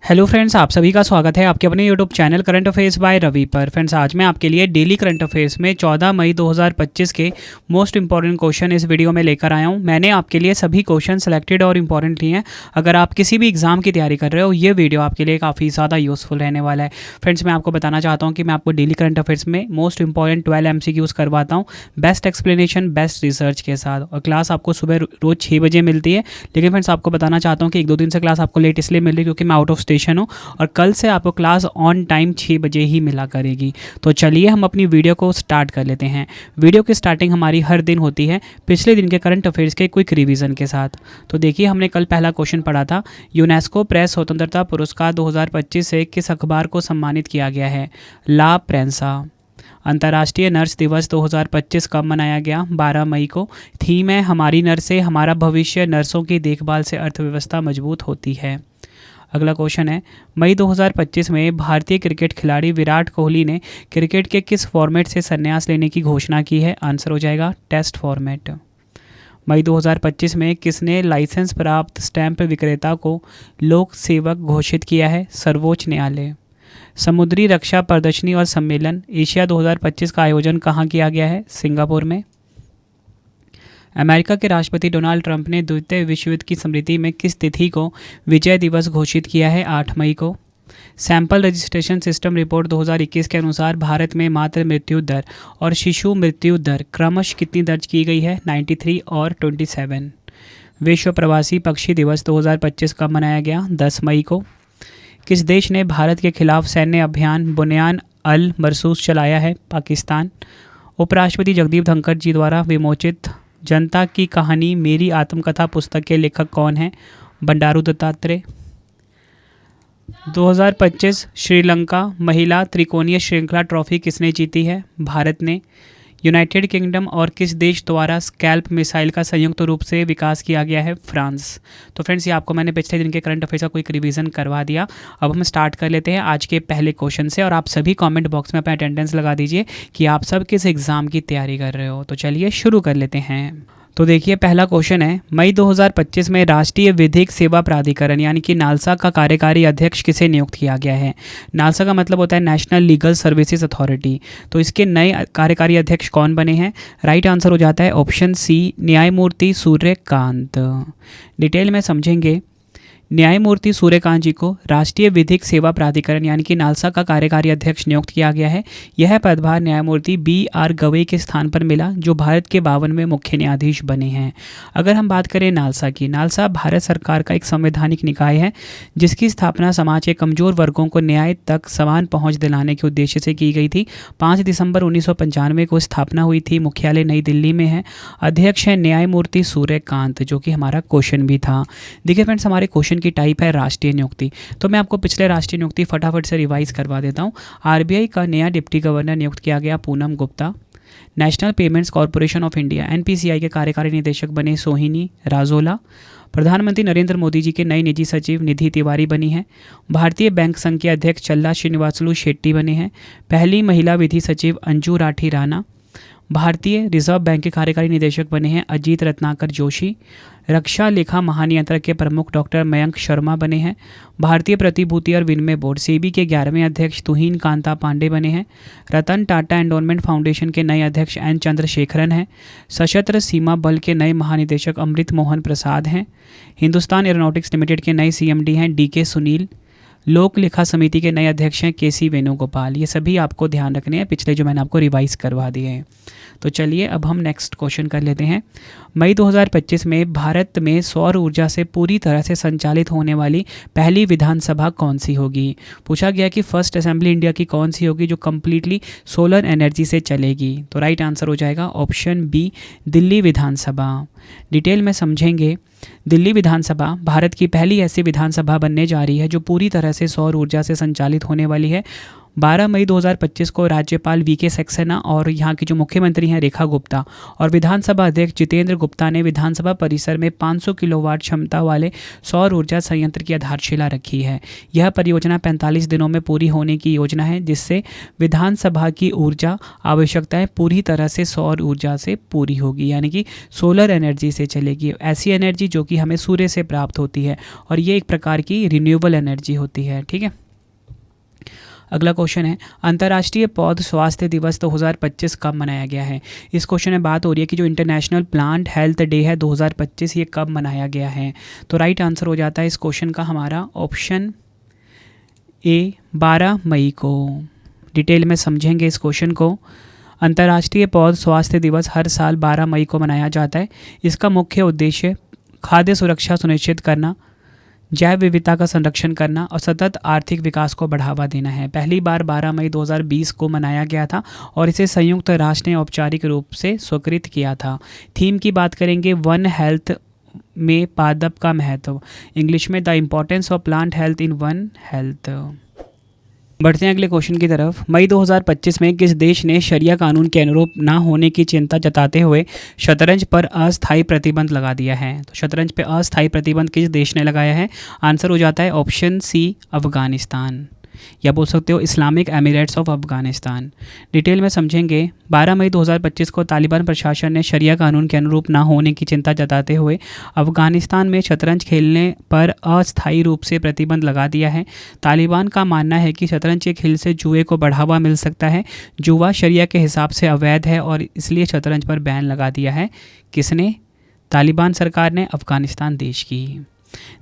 Hello friends, आप सभी का स्वागत है आपके अपने YouTube channel current affairs by Ravi पर। फ्रेंड्स, आज मैं आपके लिए डेली करंट अफेयर्स में 14 मई 2025 के मोस्ट इंपॉर्टेंट क्वेश्चन इस वीडियो में लेकर आया हूं। मैंने आपके लिए सभी क्वेश्चन सेलेक्टेड और इंपॉर्टेंट लिए हैं। अगर आप किसी भी एग्जाम की तैयारी कर रहे हो, ये वीडियो आपके लिए काफ़ी ज़्यादा यूजफुल रहने वाला है। फ्रेंड्स, मैं आपको बताना चाहता हूँ कि मैं आपको डेली करंट अफेयर्स में मोस्ट इंपॉर्टेंट 12 MCQs करवाता हूँ, बेस्ट एक्सप्लेनेशन, बेस्ट रिसर्च के साथ। और क्लास आपको सुबह रोज़ 6 बजे मिलती है। लेकिन फ्रेंड्स, आपको बताना चाहता हूँ कि 1-2 दिन से क्लास आपको लेट इसलिए मिल रही है क्योंकि मैं आउट ऑफ स्टेशन हूँ, और कल से आपको क्लास ऑन टाइम 6 बजे ही मिला करेगी। तो चलिए हम अपनी वीडियो को स्टार्ट कर लेते हैं। वीडियो की स्टार्टिंग हमारी हर दिन होती है पिछले दिन के करंट अफेयर्स के क्विक रिवीजन के साथ। तो देखिए, हमने कल पहला क्वेश्चन पढ़ा था, यूनेस्को प्रेस स्वतंत्रता पुरस्कार 2025 से किस अखबार को सम्मानित किया गया है? ला प्रेंसा। अंतर्राष्ट्रीय नर्स दिवस 2025 कब मनाया गया? 12 मई को। थीम है हमारी नर्स से हमारा भविष्य, नर्सों की देखभाल से अर्थव्यवस्था मजबूत होती है। अगला क्वेश्चन है, मई 2025 में भारतीय क्रिकेट खिलाड़ी विराट कोहली ने क्रिकेट के किस फॉर्मेट से संन्यास लेने की घोषणा की है? आंसर हो जाएगा टेस्ट फॉर्मेट। मई 2025 में किसने लाइसेंस प्राप्त स्टैंप विक्रेता को लोक सेवक घोषित किया है? सर्वोच्च न्यायालय। समुद्री रक्षा प्रदर्शनी और सम्मेलन एशिया 2025 का आयोजन कहाँ किया गया है? सिंगापुर में। अमेरिका के राष्ट्रपति डोनाल्ड ट्रंप ने द्वितीय विश्व युद्ध की स्मृति में किस तिथि को विजय दिवस घोषित किया है? 8 मई को। सैंपल रजिस्ट्रेशन सिस्टम रिपोर्ट 2021 के अनुसार भारत में मातृ मृत्यु दर और शिशु मृत्यु दर क्रमश कितनी दर्ज की गई है? 93 और 27। विश्व प्रवासी पक्षी दिवस 2025 कब मनाया गया? 10 मई को। किस देश ने भारत के खिलाफ सैन्य अभियान बुनियान अल मरसूस चलाया है? पाकिस्तान। उपराष्ट्रपति जगदीप धनखड़ जी द्वारा विमोचित जनता की कहानी मेरी आत्मकथा पुस्तक के लेखक कौन हैं? बंडारू दत्तात्रेय। 2025 श्रीलंका महिला त्रिकोणीय श्रृंखला ट्रॉफी किसने जीती है? भारत ने। यूनाइटेड किंगडम और किस देश द्वारा स्कैल्प मिसाइल का संयुक्त रूप से विकास किया गया है? फ्रांस। तो फ्रेंड्स, ये आपको मैंने पिछले दिन के करंट अफेयर्स का क्विक रिवीजन करवा दिया। अब हम स्टार्ट कर लेते हैं आज के पहले क्वेश्चन से, और आप सभी कमेंट बॉक्स में अपना अटेंडेंस लगा दीजिए कि आप सब किस एग्ज़ाम की तैयारी कर रहे हो। तो चलिए शुरू कर लेते हैं। तो देखिए, पहला क्वेश्चन है, मई 2025 में राष्ट्रीय विधिक सेवा प्राधिकरण यानी कि नालसा का कार्यकारी अध्यक्ष किसे नियुक्त किया गया है? नालसा का मतलब होता है नेशनल लीगल सर्विसेज अथॉरिटी। तो इसके नए कार्यकारी अध्यक्ष कौन बने हैं? राइट आंसर हो जाता है ऑप्शन सी, न्यायमूर्ति सूर्यकांत। डिटेल में समझेंगे। न्यायमूर्ति सूर्यकांत जी को राष्ट्रीय विधिक सेवा प्राधिकरण यानी कि नालसा का कार्यकारी अध्यक्ष नियुक्त किया गया है। यह पदभार न्यायमूर्ति BR गवई के स्थान पर मिला, जो भारत के 52वें मुख्य न्यायाधीश बने हैं। अगर हम बात करें नालसा की, नालसा भारत सरकार का एक संवैधानिक निकाय है जिसकी स्थापना समाज के कमजोर वर्गों को न्याय तक समान पहुँच दिलाने के उद्देश्य से की गई थी। 5 दिसंबर 1995 को स्थापना हुई थी। मुख्यालय नई दिल्ली में है। अध्यक्ष है न्यायमूर्ति सूर्यकांत, जो कि हमारा क्वेश्चन भी था। देखिए फ्रेंड्स, हमारे क्वेश्चन की टाइप है राष्ट्रीय नियुक्ति। तो मैं आपको पिछले राष्ट्रीय नियुक्ति फटाफट से रिवाइज करवा देता हूँ। RBI का नया डिप्टी गवर्नर नियुक्त किया गया Poonam Gupta. National payments corporation of India NPCI के कार्यकारी निदेशक बने सोहिनी राजोला। प्रधानमंत्री नरेंद्र मोदी जी के नई निजी सचिव निधि तिवारी बनी हैं। भारतीय बैंक संघ के अध्यक्ष चल्ला श्रीनिवासलू शेट्टी बने हैं। पहली महिला विधि सचिव अंजू राठी राणा। भारतीय रिजर्व बैंक के कार्यकारी निदेशक बने हैं अजीत रत्नाकर जोशी। रक्षा लेखा महानियंत्रक के प्रमुख डॉक्टर मयंक शर्मा बने हैं। भारतीय प्रतिभूति और विनिमय बोर्ड SEBI के 11वें अध्यक्ष तुहीन कांता पांडे बने हैं। रतन टाटा एंडोनमेंट फाउंडेशन के नए अध्यक्ष N चंद्रशेखरन हैं। सशस्त्र सीमा बल के नए महानिदेशक अमृत मोहन प्रसाद हैं। हिंदुस्तान एरोनॉटिक्स लिमिटेड के नए CMD हैं DK सुनील। लोक लेखा समिति के नए अध्यक्ष हैं KC वेणुगोपाल। ये सभी आपको ध्यान रखने हैं, पिछले जो मैंने आपको रिवाइज करवा दिए हैं। तो चलिए अब हम नेक्स्ट क्वेश्चन कर लेते हैं। मई 2025 में भारत में सौर ऊर्जा से पूरी तरह से संचालित होने वाली पहली विधानसभा कौन सी होगी? पूछा गया कि फर्स्ट असेंबली इंडिया की कौन सी होगी जो कम्प्लीटली सोलर एनर्जी से चलेगी। तो राइट आंसर हो जाएगा ऑप्शन बी, दिल्ली विधानसभा। डिटेल में समझेंगे। दिल्ली विधानसभा भारत की पहली ऐसी विधानसभा बनने जा रही है जो पूरी तरह से सौर ऊर्जा से संचालित होने वाली है। 12 मई 2025 को राज्यपाल VK सक्सेना और यहाँ की जो मुख्यमंत्री हैं रेखा गुप्ता और विधानसभा अध्यक्ष जितेंद्र गुप्ता ने विधानसभा परिसर में 500 किलोवाट क्षमता वाले सौर ऊर्जा संयंत्र की आधारशिला रखी है। यह परियोजना 45 दिनों में पूरी होने की योजना है, जिससे विधानसभा की ऊर्जा आवश्यकताएं पूरी तरह से सौर ऊर्जा से पूरी होगी, यानी कि सोलर एनर्जी से चलेगी। ऐसी एनर्जी जो कि हमें सूर्य से प्राप्त होती है, और ये एक प्रकार की रिन्यूएबल एनर्जी होती है। ठीक है, अगला क्वेश्चन है अंतर्राष्ट्रीय पौध स्वास्थ्य दिवस 2025 कब मनाया गया है। इस क्वेश्चन में बात हो रही है कि जो इंटरनेशनल प्लांट हेल्थ डे है 2025, ये कब मनाया गया है। तो राइट आंसर हो जाता है इस क्वेश्चन का हमारा ऑप्शन ए 12 मई को। डिटेल में समझेंगे इस क्वेश्चन को। अंतर्राष्ट्रीय पौध स्वास्थ्य दिवस हर साल 12 मई को मनाया जाता है। इसका मुख्य उद्देश्य खाद्य सुरक्षा सुनिश्चित करना, जैव विविधता का संरक्षण करना और सतत आर्थिक विकास को बढ़ावा देना है। पहली बार 12 मई 2020 को मनाया गया था और इसे संयुक्त राष्ट्र ने औपचारिक रूप से स्वीकृत किया था। थीम की बात करेंगे वन हेल्थ में पादप का महत्व, इंग्लिश में the importance of plant health in one health. बढ़ते हैं अगले क्वेश्चन की तरफ। मई 2025 में किस देश ने शरिया कानून के अनुरूप ना होने की चिंता जताते हुए शतरंज पर अस्थायी प्रतिबंध लगा दिया है। तो शतरंज पर अस्थायी प्रतिबंध किस देश ने लगाया है। आंसर हो जाता है ऑप्शन सी अफगानिस्तान, या बोल सकते हो Islamic Emirates of Afghanistan. Detail में समझेंगे। 12 मई 2025 को तालिबान प्रशासन ने शरिया कानून के अनुरूप ना होने की चिंता जताते हुए अफगानिस्तान में शतरंज खेलने पर अस्थायी रूप से प्रतिबंध लगा दिया है। तालिबान का मानना है कि शतरंज के खेल से जुए को बढ़ावा मिल सकता है। जुआ शरिया के हिसाब से अवैध है और इसलिए शतरंज पर बैन लगा दिया है। किसने? तालिबान सरकार ने, अफगानिस्तान देश की।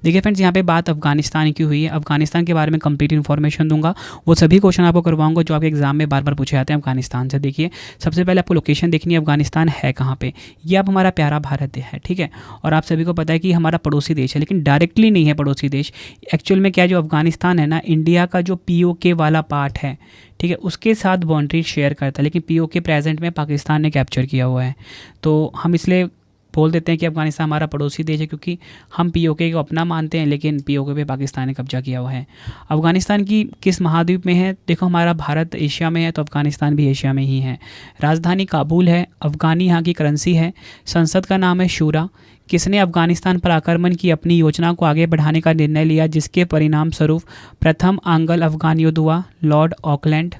देखिए फ्रेंड्स, यहाँ पे बात अफगानिस्तान की हुई है। अफगानिस्तान के बारे में कंप्लीट इन्फॉर्मेशन दूंगा, वो सभी क्वेश्चन आपको करवाऊंगा जो आपके एग्जाम में बार बार पूछे जाते हैं अफगानिस्तान से। देखिए सबसे पहले आपको लोकेशन देखनी है, अफगानिस्तान है कहाँ पे। ये आप हमारा प्यारा भारत है, ठीक है, और आप सभी को पता है कि हमारा पड़ोसी देश है, लेकिन डायरेक्टली नहीं है पड़ोसी देश। एक्चुअल में क्या, जो अफगानिस्तान है ना, इंडिया का जो POK वाला पार्ट है, ठीक है, उसके साथ बाउंड्री शेयर करता है, लेकिन POK प्रेजेंट में पाकिस्तान ने कैप्चर किया हुआ है। तो हम इसलिए बोल देते हैं कि अफगानिस्तान हमारा पड़ोसी देश है, क्योंकि हम POK को अपना मानते हैं, लेकिन POK पे पाकिस्तान ने कब्जा किया हुआ है। अफगानिस्तान की किस महाद्वीप में है। देखो हमारा भारत एशिया में है, तो अफगानिस्तान भी एशिया में ही है। राजधानी काबुल है। अफगानी यहाँ की करेंसी है। संसद का नाम है शूरा। किसने अफगानिस्तान पर आक्रमण की अपनी योजना को आगे बढ़ाने का निर्णय लिया, जिसके परिणाम स्वरूप प्रथम आंग्ल अफगान युद्ध हुआ। Lord Auckland.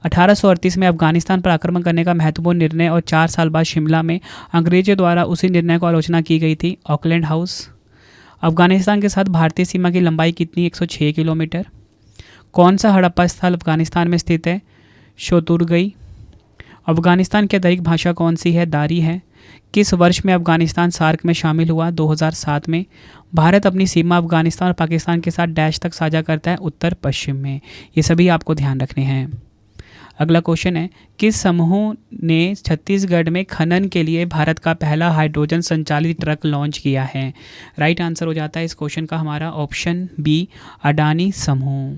1838 में अफगानिस्तान पर आक्रमण करने का महत्वपूर्ण निर्णय और 4 साल बाद शिमला में अंग्रेजों द्वारा उसी निर्णय को आलोचना की गई थी। Auckland house. अफगानिस्तान के साथ भारतीय सीमा की लंबाई कितनी, 106 किलोमीटर। कौन सा हड़प्पा स्थल अफगानिस्तान में स्थित है, शोतुरगई। अफगानिस्तान की आधिकारिक भाषा कौन सी है, दारी है। किस वर्ष में अफगानिस्तान सार्क में शामिल हुआ, 2007 में। भारत अपनी सीमा अफगानिस्तान और पाकिस्तान के साथ डैश तक साझा करता है, उत्तर पश्चिम में। ये सभी आपको ध्यान रखने हैं। अगला क्वेश्चन है, किस समूह ने छत्तीसगढ़ में खनन के लिए भारत का पहला हाइड्रोजन संचालित ट्रक लॉन्च किया है। राइट आंसर हो जाता है इस क्वेश्चन का हमारा ऑप्शन बी, अडानी समूह।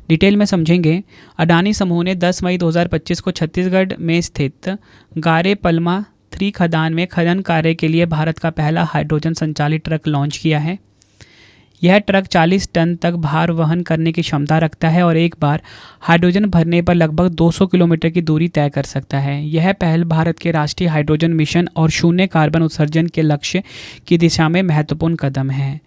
डिटेल में समझेंगे। अडानी समूह ने 10 मई 2025 को छत्तीसगढ़ में स्थित गारे पलमा 3 खदान में खनन कार्य के लिए भारत का पहला हाइड्रोजन संचालित ट्रक लॉन्च किया है। यह ट्रक 40 टन तक भार वहन करने की क्षमता रखता है और एक बार हाइड्रोजन भरने पर लगभग 200 किलोमीटर की दूरी तय कर सकता है। यह पहल भारत के राष्ट्रीय हाइड्रोजन मिशन और शून्य कार्बन उत्सर्जन के लक्ष्य की दिशा में महत्वपूर्ण कदम है।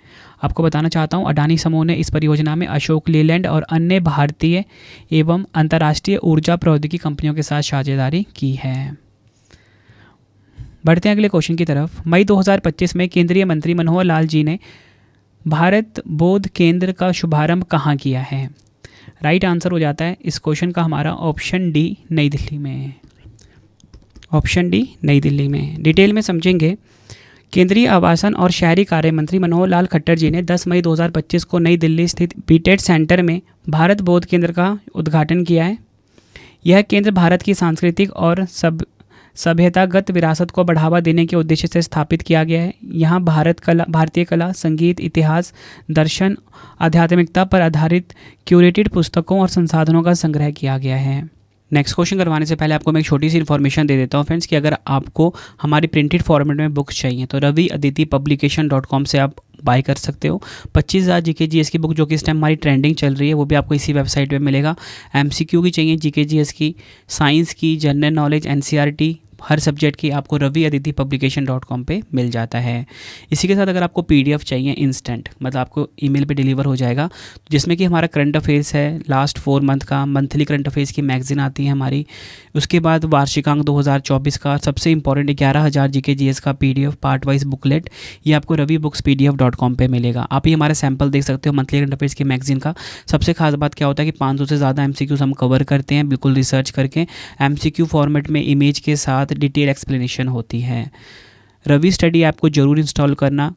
आपको बताना चाहता हूँ, अडानी समूह ने इस परियोजना में अशोक लेलैंड और अन्य भारतीय एवं अंतर्राष्ट्रीय ऊर्जा प्रौद्योगिकी कंपनियों के साथ साझेदारी की है। बढ़ते हैं अगले क्वेश्चन की तरफ। मई 2025 में केंद्रीय मंत्री मनोहर लाल जी ने भारत बौद्ध केंद्र का शुभारंभ कहाँ किया है। राइट आंसर हो जाता है इस क्वेश्चन का हमारा ऑप्शन डी, नई दिल्ली में। ऑप्शन डी, नई दिल्ली में। डिटेल में समझेंगे। केंद्रीय आवासन और शहरी कार्य मंत्री मनोहर लाल खट्टर जी ने 10 मई 2025 को नई दिल्ली स्थित बीटेड सेंटर में भारत बौद्ध केंद्र का उद्घाटन किया है। यह केंद्र भारत की सांस्कृतिक और सभ्यतागत विरासत को बढ़ावा देने के उद्देश्य से स्थापित किया गया है। यहाँ भारतीय कला, संगीत, इतिहास, दर्शन, आध्यात्मिकता पर आधारित क्यूरेटेड पुस्तकों और संसाधनों का संग्रह किया गया है। नेक्स्ट क्वेश्चन करवाने से पहले आपको मैं एक छोटी सी इन्फॉर्मेशन दे देता हूँ फ्रेंड्स, कि अगर आपको हमारी प्रिंटेड फॉर्मेट में बुक्स चाहिए तो raviaditipublication.com से आप बाय कर सकते हो। 25,000 GK/GS की बुक, जो कि इस टाइम हमारी ट्रेंडिंग चल रही है, वो भी आपको इसी वेबसाइट पे मिलेगा। MCQ की चाहिए, GK/GS की, साइंस की, जनरल नॉलेज, NCERT, हर सब्जेक्ट की आपको raviaditipublication.com पे मिल जाता है। इसी के साथ अगर आपको PDF चाहिए इंस्टेंट, मतलब आपको ईमेल पे डिलीवर हो जाएगा, जिसमें कि हमारा करंट अफेयर्स है लास्ट 4 मंथ का, मंथली करंट अफेयर्स की मैगजीन आती है हमारी, उसके बाद वार्षिकांक 2024 का सबसे इंपॉर्टेंट 11,000 GK GS का PDF पार्ट वाइज बुकलेट, ये आपको ravibookspdf.com पे मिलेगा। आप ये हमारा सैंपल देख सकते हो मंथली करंट अफेयर्स की मैगजीन का। सबसे खास बात क्या होता है कि 500 से ज़्यादा MCQs हम कवर करते हैं, बिल्कुल रिसर्च करके। MCQ फॉर्मेट में इमेज के साथ डिटेल एक्सप्लेनेशन होती है। रवि स्टडी ऐप को ज़रूर इंस्टॉल करना।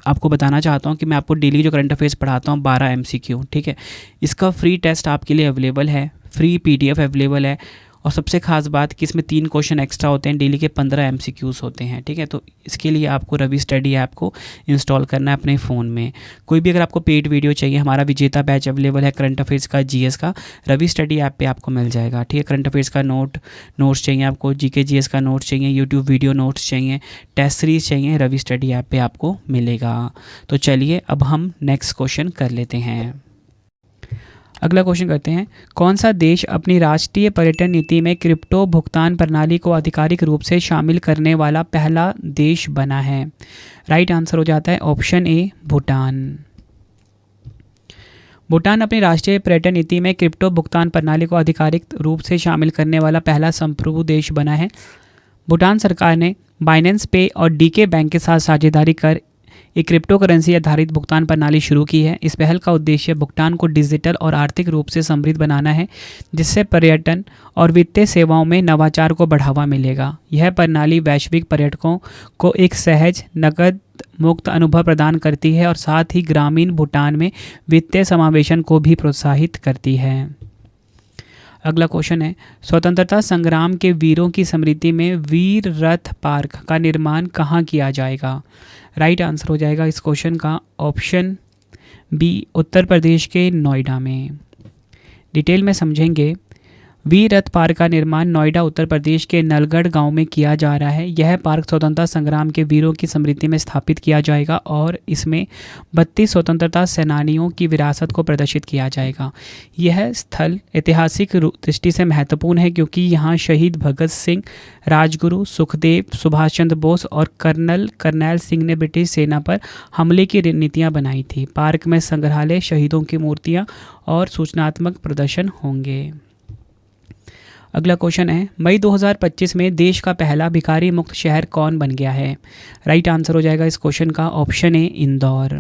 आपको बताना चाहता हूँ कि मैं आपको डेली जो करंट अफेयर्स पढ़ाता हूँ 12 MCQ, ठीक है। इसका फ्री टेस्ट आपके लिए अवेलेबल है, फ्री PDF अवेलेबल है, और सबसे खास बात कि इसमें 3 क्वेश्चन एक्स्ट्रा होते हैं, डेली के 15 MCQs होते हैं, ठीक है। तो इसके लिए आपको रवि स्टडी ऐप को इंस्टॉल करना है अपने फ़ोन में। कोई भी अगर आपको पेड वीडियो चाहिए, हमारा विजेता बैच अवेलेबल है करंट अफेयर्स का, GS का, रवि स्टडी ऐप पे आपको मिल जाएगा, ठीक है। करंट अफेयर्स का नोट्स चाहिए आपको, GK GS का नोट्स चाहिए, यूट्यूब वीडियो नोट्स चाहिए, टेस्ट सीरीज चाहिए, रवि स्टडी ऐप पे आपको मिलेगा। तो चलिए अब हम नेक्स्ट क्वेश्चन कर लेते हैं। अगला क्वेश्चन करते हैं, कौन सा देश अपनी राष्ट्रीय पर्यटन नीति में क्रिप्टो भुगतान प्रणाली को आधिकारिक रूप से शामिल करने वाला पहला देश बना है? राइट आंसर हो जाता है ऑप्शन ए, भूटान। भूटान अपनी राष्ट्रीय पर्यटन नीति में क्रिप्टो भुगतान प्रणाली को आधिकारिक रूप से शामिल करने वाला पहला संप्रभु देश बना है। भूटान सरकार ने बाइनेंस पे और DK बैंक के साथ साझेदारी कर एक क्रिप्टो करेंसी आधारित भुगतान प्रणाली शुरू की है। इस पहल का उद्देश्य भुगतान को डिजिटल और आर्थिक रूप से समृद्ध बनाना है, जिससे पर्यटन और वित्तीय सेवाओं में नवाचार को बढ़ावा मिलेगा। यह प्रणाली वैश्विक पर्यटकों को एक सहज, नकद मुक्त अनुभव प्रदान करती है और साथ ही ग्रामीण भूटान में वित्तीय समावेशन को भी प्रोत्साहित करती है। अगला क्वेश्चन है, स्वतंत्रता संग्राम के वीरों की स्मृति में वीर रथ पार्क का निर्माण कहाँ किया जाएगा? राइट आंसर हो जाएगा इस क्वेश्चन का ऑप्शन बी, उत्तर प्रदेश के नोएडा में। डिटेल में समझेंगे। वीर रथ पार्क का निर्माण नोएडा उत्तर प्रदेश के नलगढ़ गांव में किया जा रहा है। यह पार्क स्वतंत्रता संग्राम के वीरों की स्मृति में स्थापित किया जाएगा और इसमें 32 स्वतंत्रता सेनानियों की विरासत को प्रदर्शित किया जाएगा। यह स्थल ऐतिहासिक दृष्टि से महत्वपूर्ण है क्योंकि यहाँ शहीद भगत सिंह, राजगुरु, सुखदेव, सुभाष चंद्र बोस और करनैल सिंह ने ब्रिटिश सेना पर हमले की रणनीतियाँ बनाई थी। पार्क में संग्रहालय, शहीदों की मूर्तियाँ और सूचनात्मक प्रदर्शन होंगे। अगला क्वेश्चन है, मई 2025 में देश का पहला भिखारी मुक्त शहर कौन बन गया है? राइट आंसर हो जाएगा इस क्वेश्चन का ऑप्शन ए, इंदौर।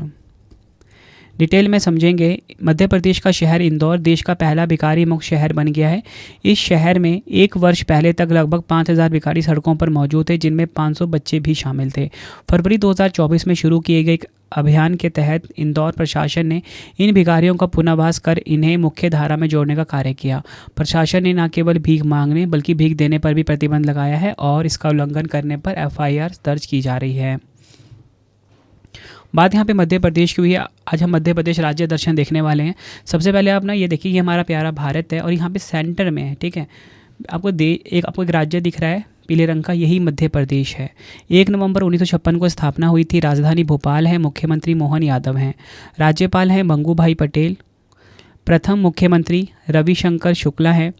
डिटेल में समझेंगे। मध्य प्रदेश का शहर इंदौर देश का पहला भिखारी मुक्त शहर बन गया है। इस शहर में 1 वर्ष पहले तक लगभग 5,000 भिखारी सड़कों पर मौजूद थे, जिनमें 500 बच्चे भी शामिल थे। फरवरी 2024 में शुरू किए गए अभियान के तहत इंदौर प्रशासन ने इन भिखारियों का पुनर्वास कर इन्हें मुख्य धारा में जोड़ने का कार्य किया। प्रशासन ने न केवल भीख मांगने बल्कि भीख देने पर भी प्रतिबंध लगाया है और इसका उल्लंघन करने पर FIR दर्ज की जा रही है। बात यहाँ पे मध्य प्रदेश की हुई है। आज हम मध्य प्रदेश राज्य दर्शन देखने वाले हैं। सबसे पहले आप ना ये देखिए, ये हमारा प्यारा भारत है और यहाँ पे सेंटर में है, ठीक है। आपको एक राज्य दिख रहा है पीले रंग का, यही मध्य प्रदेश है। 1 नवंबर 1956 को स्थापना हुई थी। राजधानी भोपाल है। मुख्यमंत्री मोहन यादव हैं। राज्यपाल हैं मंगूभाई पटेल। प्रथम मुख्यमंत्री रविशंकर शुक्ला हैं।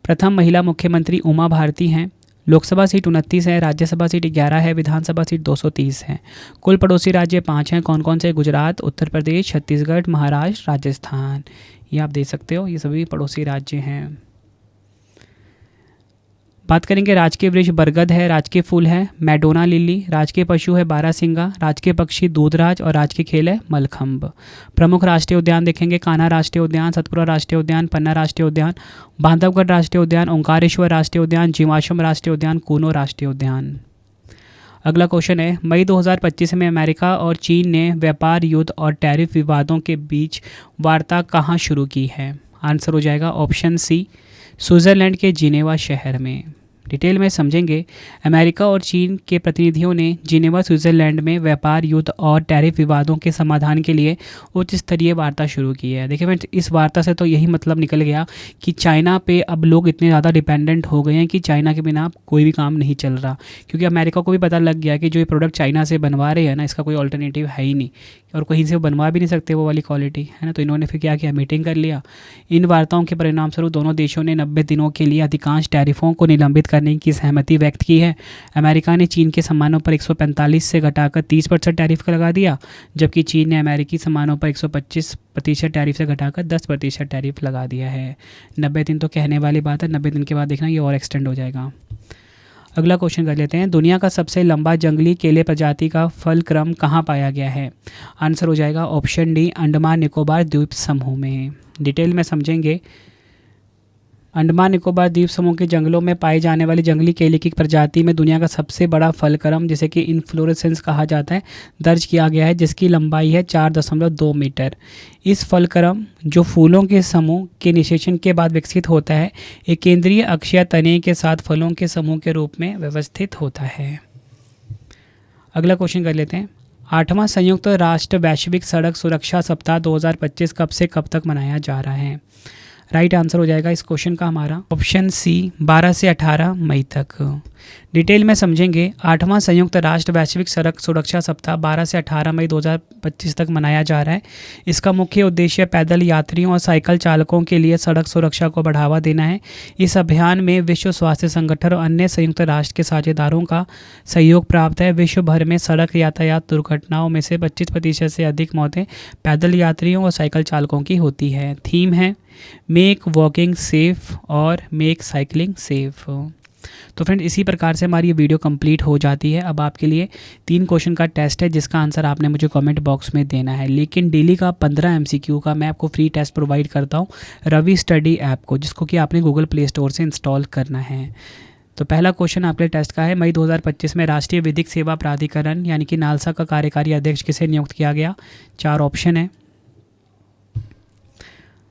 प्रथम महिला मुख्यमंत्री उमा भारती हैं। लोकसभा सीट 29 है, राज्यसभा सीट 11 है, विधानसभा सीट 230 है। कुल पड़ोसी राज्य 5 हैं। कौन कौन से? गुजरात, उत्तर प्रदेश, छत्तीसगढ़, महाराष्ट्र, राजस्थान। ये आप देख सकते हो, ये सभी पड़ोसी राज्य हैं। बात करेंगे, राजकीय वृक्ष बरगद है, राजकीय फूल है मैडोना लिली, राजकीय पशु है बारहसिंगा, राजकीय पक्षी दूधराज और राजकीय खेल है मलखंब। प्रमुख राष्ट्रीय उद्यान देखेंगे, कान्हा राष्ट्रीय उद्यान, सतपुरा राष्ट्रीय उद्यान, पन्ना राष्ट्रीय उद्यान, बांधवगढ़ राष्ट्रीय उद्यान, ओंकारेश्वर राष्ट्रीय उद्यान, जीवाश्म राष्ट्रीय उद्यान, कूनो राष्ट्रीय उद्यान। अगला क्वेश्चन है, मई 2025 में अमेरिका और चीन ने व्यापार युद्ध और टैरिफ विवादों के बीच वार्ता कहाँ शुरू की है? आंसर हो जाएगा ऑप्शन सी, स्विट्ज़रलैंड के जिनेवा शहर में। डिटेल में समझेंगे। अमेरिका और चीन के प्रतिनिधियों ने जिनेवा स्विट्ज़रलैंड में व्यापार युद्ध और टैरिफ विवादों के समाधान के लिए उच्च स्तरीय वार्ता शुरू की है। देखिए फ्रेंड्स, इस वार्ता से तो यही मतलब निकल गया कि चाइना पे अब लोग इतने ज़्यादा डिपेंडेंट हो गए हैं कि चाइना के बिना कोई भी काम नहीं चल रहा, क्योंकि अमेरिका को भी पता लग गया कि जो ये प्रोडक्ट चाइना से बनवा रहे हैं ना, इसका कोई ऑल्टरनेटिव है ही नहीं और कहीं से बनवा भी नहीं सकते वो वाली क्वालिटी, है ना। तो इन्होंने फिर क्या किया, मीटिंग कर लिया। इन वार्ताओं के परिणाम स्वरूप दोनों देशों ने 90 दिनों के लिए अधिकांश टैरिफों को निलंबित करने की सहमति व्यक्त की है। अमेरिका ने चीन के सामानों पर 145 से घटाकर 30% टैरिफ लगा दिया, जबकि चीन ने अमेरिकी सामानों पर 125% टैरिफ से घटाकर 10% टैरिफ लगा दिया है। 90 दिन तो कहने वाली बात है, 90 दिन के बाद देखना ये और एक्सटेंड हो जाएगा। अगला क्वेश्चन कर लेते हैं, दुनिया का सबसे लंबा जंगली केले प्रजाति का फल क्रम कहाँ पाया गया है? आंसर हो जाएगा ऑप्शन डी, अंडमान निकोबार द्वीप समूह में। डिटेल में समझेंगे। अंडमान निकोबार द्वीप समूह के जंगलों में पाई जाने वाली जंगली केले की प्रजाति में दुनिया का सबसे बड़ा फलक्रम, जिसे कि इन्फ्लोरेसेंस कहा जाता है, दर्ज किया गया है, जिसकी लंबाई है 4.2 मीटर। इस फलक्रम जो फूलों के समूह के निषेचन के बाद विकसित होता है, एक केंद्रीय अक्षीय तने के साथ फलों के समूह के रूप में व्यवस्थित होता है। अगला क्वेश्चन कर लेते हैं, 8वां संयुक्त राष्ट्र वैश्विक सड़क सुरक्षा सप्ताह 2025 कब से कब तक मनाया जा रहा है? राइट आंसर हो जाएगा इस क्वेश्चन का हमारा ऑप्शन सी, 12 से 18 मई तक। डिटेल में समझेंगे। 8वां संयुक्त राष्ट्र वैश्विक सड़क सुरक्षा सप्ताह 12 से 18 मई 2025 तक मनाया जा रहा है। इसका मुख्य उद्देश्य पैदल यात्रियों और साइकिल चालकों के लिए सड़क सुरक्षा को बढ़ावा देना है। इस अभियान में विश्व स्वास्थ्य संगठन और अन्य संयुक्त राष्ट्र के साझेदारों का सहयोग प्राप्त है। विश्व भर में सड़क यातायात दुर्घटनाओं में से 25% से अधिक मौतें पैदल यात्रियों और साइकिल चालकों की होती है। थीम है मेक वॉकिंग सेफ और मेक साइकिलिंग सेफ। तो फ्रेंड, इसी प्रकार से हमारी ये वीडियो कंप्लीट हो जाती है। अब आपके लिए 3 क्वेश्चन का टेस्ट है, जिसका आंसर आपने मुझे कमेंट बॉक्स में देना है। लेकिन डेली का 15 MCQ का मैं आपको फ्री टेस्ट प्रोवाइड करता हूँ रवि स्टडी ऐप को, जिसको कि आपने गूगल प्ले स्टोर से इंस्टॉल करना है। तो पहला क्वेश्चन आपके टेस्ट का है, मई 2025 में राष्ट्रीय विधिक सेवा प्राधिकरण यानी कि नालसा का कार्यकारी अध्यक्ष किसे नियुक्त किया गया? 4 ऑप्शन है।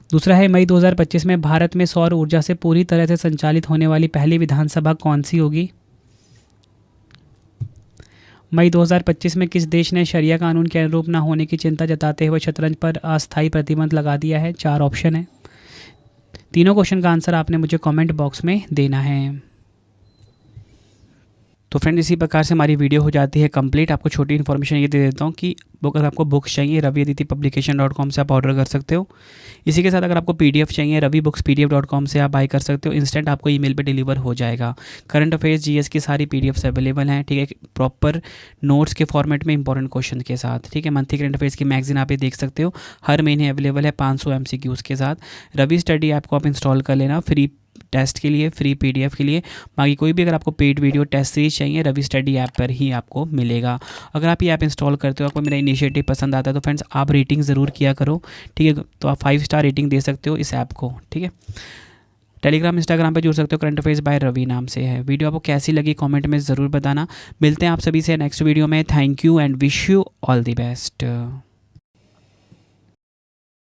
दूसरा है, मई 2025 में भारत में सौर ऊर्जा से पूरी तरह से संचालित होने वाली पहली विधानसभा कौन सी होगी? मई 2025 में किस देश ने शरिया कानून के अनुरूप न होने की चिंता जताते हुए शतरंज पर अस्थायी प्रतिबंध लगा दिया है? 4 ऑप्शन है। तीनों क्वेश्चन का आंसर आपने मुझे कमेंट बॉक्स में देना है। तो फ्रेंड, इसी प्रकार से हमारी वीडियो हो जाती है कंप्लीट। आपको छोटी इन्फॉर्मेशन ये दे देता हूँ कि अगर आपको बुक्स चाहिए raviaditipublication.com से आप ऑर्डर कर सकते हो। इसी के साथ अगर आपको PDF चाहिए ravibookspdf.com से आप बाय कर सकते हो। इंस्टेंट आपको ईमेल पे डिलीवर हो जाएगा। करंट अफेयर्स GS की सारी PDFs अवेलेबल हैं, ठीक है, प्रॉपर नोट्स के फॉर्मेट में इंपॉर्टेंट क्वेश्चन के साथ, ठीक है। मंथली करंट अफेयर्स की मैगजीन आप ये देख सकते हो, हर महीने अवेलेबल है 500 MCQs के साथ। रवि स्टडी ऐप को आप इंस्टॉल कर लेना फ्री टेस्ट के लिए, फ्री PDF के लिए। बाकी कोई भी अगर आपको पेड वीडियो टेस्ट सीरीज चाहिए रवि स्टडी ऐप पर ही आपको मिलेगा। अगर आप ये ऐप इंस्टॉल करते हो, आपको मेरा इनिशिएटिव पसंद आता है, तो फ्रेंड्स आप रेटिंग ज़रूर किया करो, ठीक है। तो आप 5 स्टार रेटिंग दे सकते हो इस ऐप को, ठीक है। टेलीग्राम इंस्टाग्राम पे जुड़ सकते हो, करंट अफेयर्स बाय रवि नाम से है। वीडियो आपको कैसी लगी कमेंट में ज़रूर बताना। मिलते हैं आप सभी से नेक्स्ट वीडियो में। Thank you and wish you all the best.